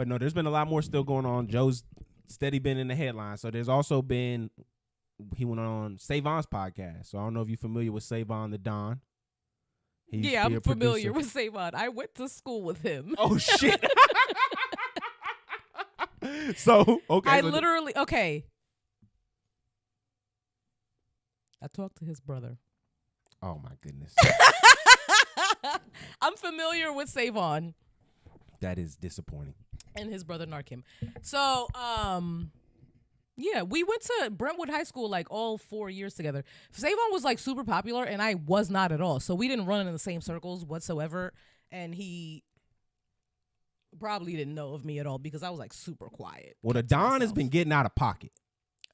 But no, there's been a lot more still going on. Joe's steady been in the headlines. So there's also been, he went on Savon's podcast. So I don't know if you're familiar with Savon the Don. Yeah, I'm familiar with Savon. I went to school with him. Oh, shit. So, okay. I literally, okay. I talked to his brother. Oh, my goodness. I'm familiar with Savon. That is disappointing. And his brother Narkim. So, yeah, we went to Brentwood High School like all 4 years together. Savon was like super popular and I was not at all. So we didn't run in the same circles whatsoever. And he probably didn't know of me at all because I was like super quiet. Well, the Don has been getting out of pocket.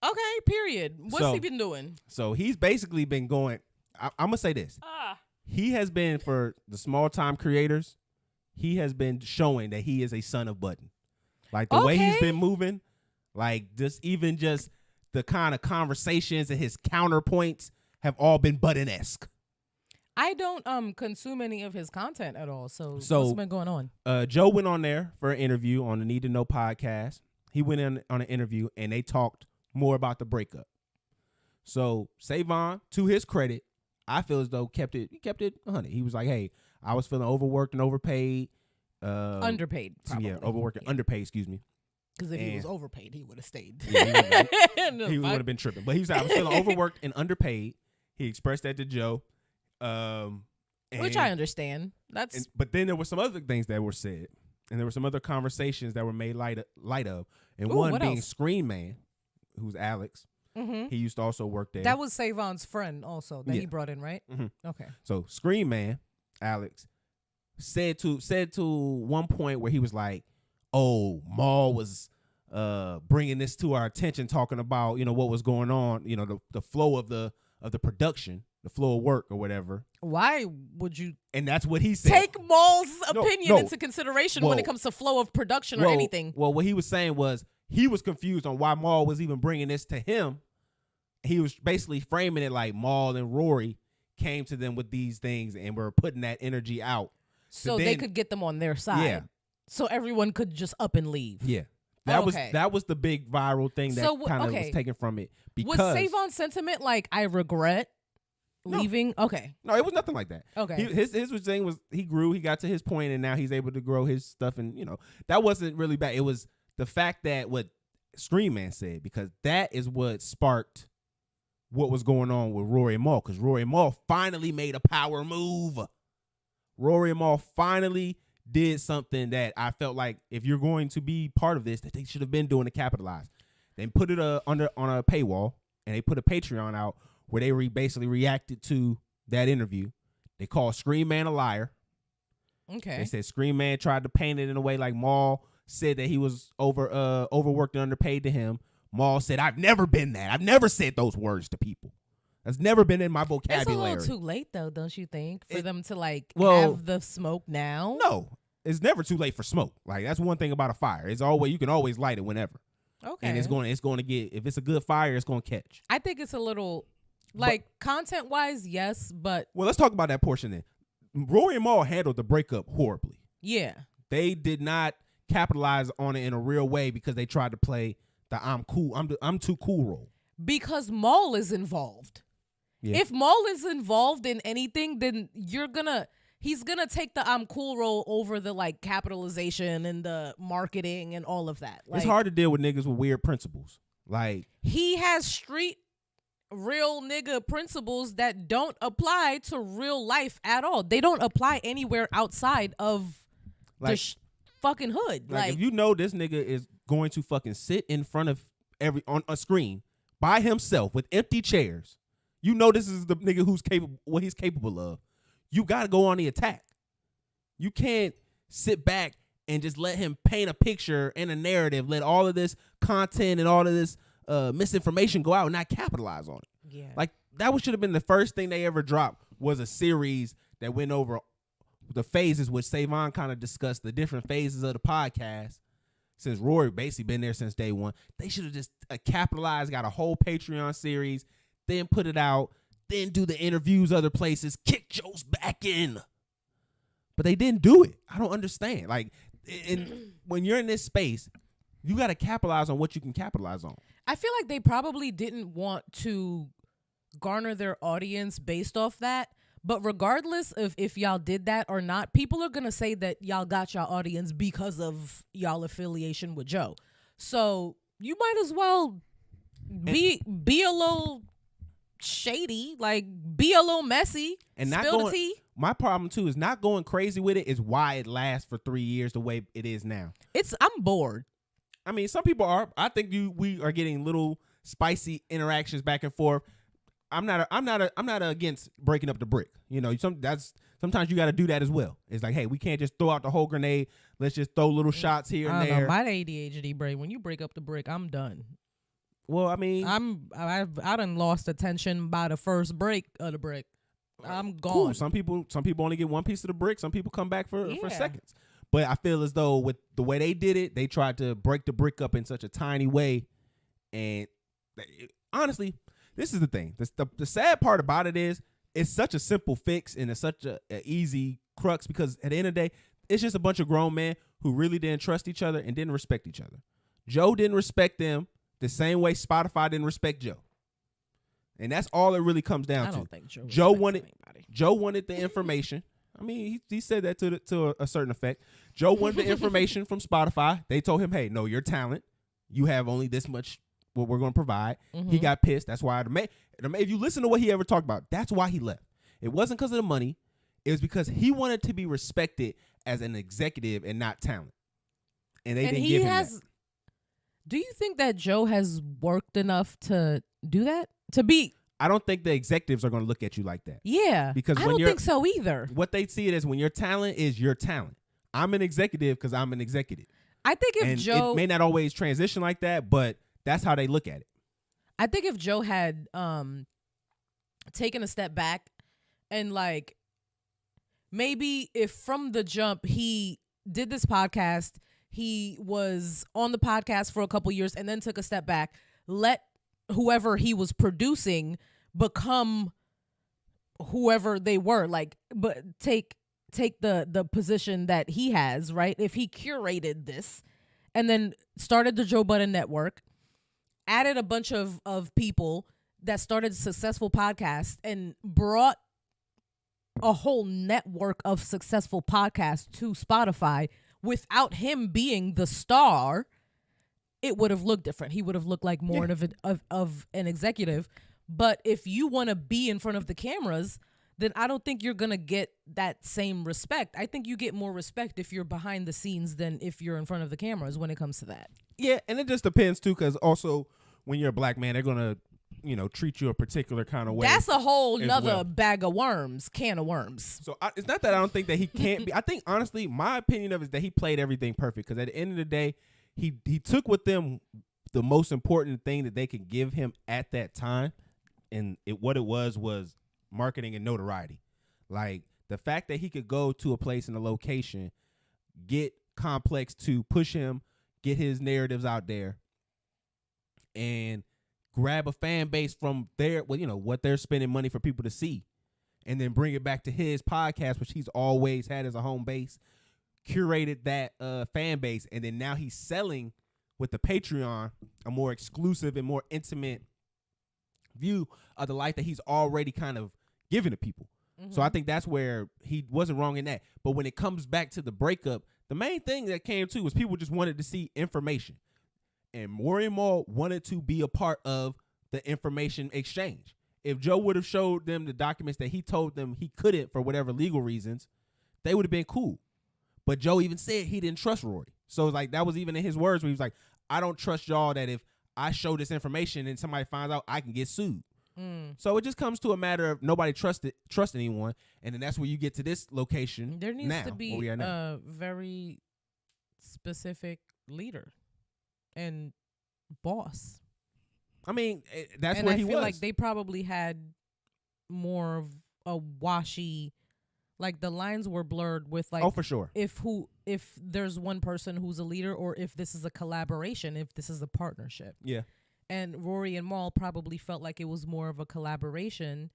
Okay, period. What's he been doing? So he's basically been going, I'm going to say this. He has been, for the small time creators, he has been showing that he is a son of Budden. Like the way he's been moving, like just the kind of conversations and his counterpoints have all been Budden-esque. I don't consume any of his content at all. So what's been going on? Joe went on there for an interview on the Need to Know podcast. He went in on an interview and they talked more about the breakup. So Savon, to his credit, I feel as though he kept it 100. He was like, "Hey, I was feeling overworked and overpaid, underpaid, probably. Yeah, overworked and underpaid. Excuse me. Because if he was overpaid, he would have stayed. Yeah, he would have been tripping. But he was like, I was feeling overworked and underpaid. He expressed that to Joe, which I understand. But then there were some other things that were said, and there were some other conversations that were made light of, and one being else? Screen Man, who's Alex. Mm-hmm. He used to also work there. That was Savon's friend also that he brought in, right? Mm-hmm. Okay. So Screen Man, Alex, said to one point where he was like, "Oh, Maul was bringing this to our attention, talking about what was going on, the flow of the production, the flow of work or whatever." Why would you? And that's what he said. Take Maul's opinion into consideration when it comes to flow of production or anything. Well, what he was saying was he was confused on why Maul was even bringing this to him. He was basically framing it like Maul and Rory came to them with these things and were putting that energy out. So they could get them on their side. Yeah. So everyone could just up and leave. Yeah. That was the big viral thing that kind of was taken from it. Because was Savon's sentiment like, I regret leaving? Okay. No, it was nothing like that. Okay. His thing was he grew, he got to his point, and now he's able to grow his stuff. And, that wasn't really bad. It was the fact that what Screen Man said, because that is what sparked what was going on with Rory and Maul, because Rory and Maul finally made a power move. Rory and Maul finally did something that I felt like if you're going to be part of this, that they should have been doing to capitalize. They put it on a paywall, and they put a Patreon out where they basically reacted to that interview. They called Screen Man a liar. Okay. They said Screen Man tried to paint it in a way like Maul said that he was overworked and underpaid to him. Maul said, "I've never been that. I've never said those words to people. That's never been in my vocabulary." It's a little too late, though, don't you think, for them to have the smoke now? No, it's never too late for smoke. Like, that's one thing about a fire. It's always, you can always light it whenever. Okay. And it's going to get, if it's a good fire, it's going to catch. I think it's a little, content wise, yes, but. Well, let's talk about that portion then. Rory and Maul handled the breakup horribly. Yeah. They did not capitalize on it in a real way because they tried to play the I'm too cool role. Because Maul is involved. Yeah. If Maul is involved in anything, then he's gonna take the I'm cool role over the capitalization and the marketing and all of that. It's hard to deal with niggas with weird principles. He has street real nigga principles that don't apply to real life at all. They don't apply anywhere outside of the fucking hood. If you know this nigga is going to fucking sit in front of on a screen by himself with empty chairs, this is the nigga who's capable, what he's capable of. You got to go on the attack. You can't sit back and just let him paint a picture and a narrative, let all of this content and all of this misinformation go out and not capitalize on it. Yeah. That should have been the first thing they ever dropped, was a series that went over the phases, which Savon kind of discussed the different phases of the podcast. Since Rory basically been there since day one, they should have just capitalized, got a whole Patreon series, then put it out, then do the interviews other places, kick Joe's back in. But they didn't do it. I don't understand. when you're in this space, you got to capitalize on what you can capitalize on. I feel like they probably didn't want to garner their audience based off that. But regardless of if y'all did that or not, people are going to say that y'all got y'all audience because of y'all affiliation with Joe. So you might as well be a little shady, like be a little messy, and spill not going, the tea. My problem too is not going crazy with it is why it lasts for 3 years the way it is now. I'm bored. I mean, some people are. I think we are getting little spicy interactions back and forth. I'm not against breaking up the brick. You know, sometimes you got to do that as well. It's like, hey, we can't just throw out the whole grenade. Let's just throw little shots here and there. My ADHD brain, when you break up the brick, I'm done. Well, I mean, I done lost attention by the first break of the brick. I'm gone. Cool. Some people only get one piece of the brick. Some people come back for seconds. But I feel as though with the way they did it, they tried to break the brick up in such a tiny way. And honestly, this is the thing. The sad part about it is it's such a simple fix and it's such a easy crux because at the end of the day, it's just a bunch of grown men who really didn't trust each other and didn't respect each other. Joe didn't respect them the same way Spotify didn't respect Joe. And that's all it really comes down to. I don't think Joe wanted the information. I mean, he said that to a certain effect. Joe wanted the information from Spotify. They told him, hey, no, your talent. You have only this much what we're going to provide. Mm-hmm. He got pissed. That's why if you listen to what he ever talked about, that's why he left. It wasn't because of the money. It was because he wanted to be respected as an executive and not talent. And they didn't give him that. Do you think that Joe has worked enough to do that? I don't think the executives are going to look at you like that. Yeah. Because I don't think so either. What they see it as when your talent is your talent. I'm an executive because I'm an executive. I think if Joe... It may not always transition like that, but that's how they look at it. I think if Joe had taken a step back and like maybe if from the jump he did this podcast, he was on the podcast for a couple years and then took a step back, let whoever he was producing become whoever they were, like, but take the position that he has, right? If he curated this and then started the Joe Budden Network, added a bunch of people that started successful podcasts and brought a whole network of successful podcasts to Spotify without him being the star, it would have looked different. He would have looked like more of an executive. But if you want to be in front of the cameras, then I don't think you're going to get that same respect. I think you get more respect if you're behind the scenes than if you're in front of the cameras when it comes to that. Yeah, and it just depends, too, because also when you're a black man, they're going to, treat you a particular kind of way. That's a whole nother bag of worms, can of worms. So it's not that I don't think that he can't be. I think, honestly, my opinion of it is that he played everything perfect because at the end of the day, he took with them the most important thing that they could give him at that time, and what it was marketing and notoriety. Like the fact that he could go to a place in a location, get Complex to push him, get his narratives out there, and grab a fan base from what they're spending money for people to see, and then bring it back to his podcast, which he's always had as a home base, curated that fan base, and then now he's selling with the Patreon a more exclusive and more intimate view of the life that he's already kind of given to people. Mm-hmm. So I think that's where he wasn't wrong in that. But when it comes back to the breakup, the main thing that came to was people just wanted to see information. And Rory and Mal wanted to be a part of the information exchange. If Joe would have showed them the documents that he told them he couldn't for whatever legal reasons, they would have been cool. But Joe even said he didn't trust Rory. So like that was even in his words where he was like, I don't trust y'all that if I show this information and somebody finds out, I can get sued. So it just comes to a matter of nobody trust anyone. And then that's where you get to this location. There needs to be a very specific leader and boss. I mean, that's where he was. I feel like they probably had more of a washy, like the lines were blurred with like, oh, for sure. If there's one person who's a leader or if this is a collaboration, if this is a partnership. Yeah. And Rory and Mal probably felt like it was more of a collaboration.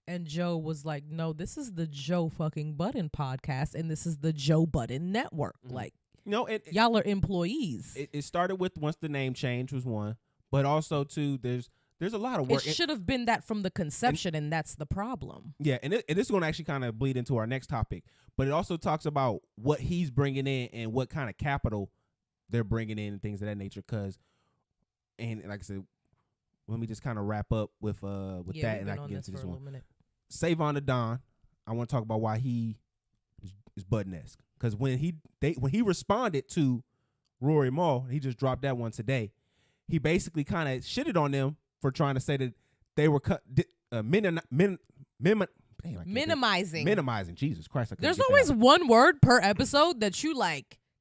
And Joe was like, no, this is the Joe fucking Budden podcast and this is the Joe Budden Network. Mm-hmm. Like, Y'all are employees. It started with once the name change was one, but also too there's a lot of work. It should have been that from the conception, and that's the problem. Yeah, and this is going to actually kind of bleed into our next topic, but it also talks about what he's bringing in and what kind of capital they're bringing in and things of that nature. And like I said, let me just kind of wrap up with that, and I can get into this one. Savon the Don, I want to talk about why he is Budden-esque, because when he responded to Rory Maul, he just dropped that one today. He basically kind of shitted on them for trying to say that they were minimizing. Jesus Christ! There's always one word per episode that you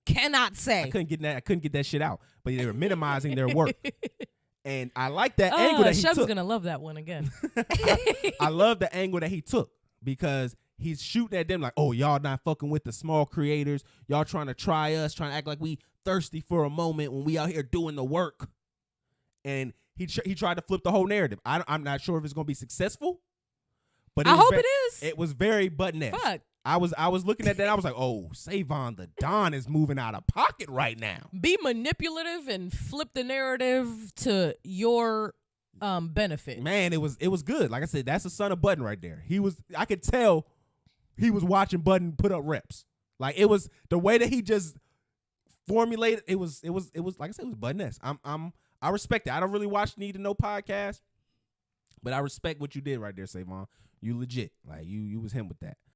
cannot say. I couldn't get that shit out. But they were minimizing their work, and I like that angle that he took. Shub's gonna love that one again. I love the angle that he took, because he's shooting at them like, "Oh, y'all not fucking with the small creators. Y'all trying to try us, trying to act like we thirsty for a moment when we out here doing the work." And he tried to flip the whole narrative. I'm not sure if it's going to be successful, but I hope it is. It was very Budden-esque. Fuck. I was looking at that. I was like, oh, Savon the Don is moving out of pocket right now. Be manipulative and flip the narrative to your benefit. Man, it was good. Like I said, that's the son of Budden right there. I could tell he was watching Budden put up reps. Like, it was the way that he just formulated. It was like I said, it was Budden-esque. I respect it. I don't really watch Need to Know podcast, but I respect what you did right there, Savon. You legit. Like, you was him with that.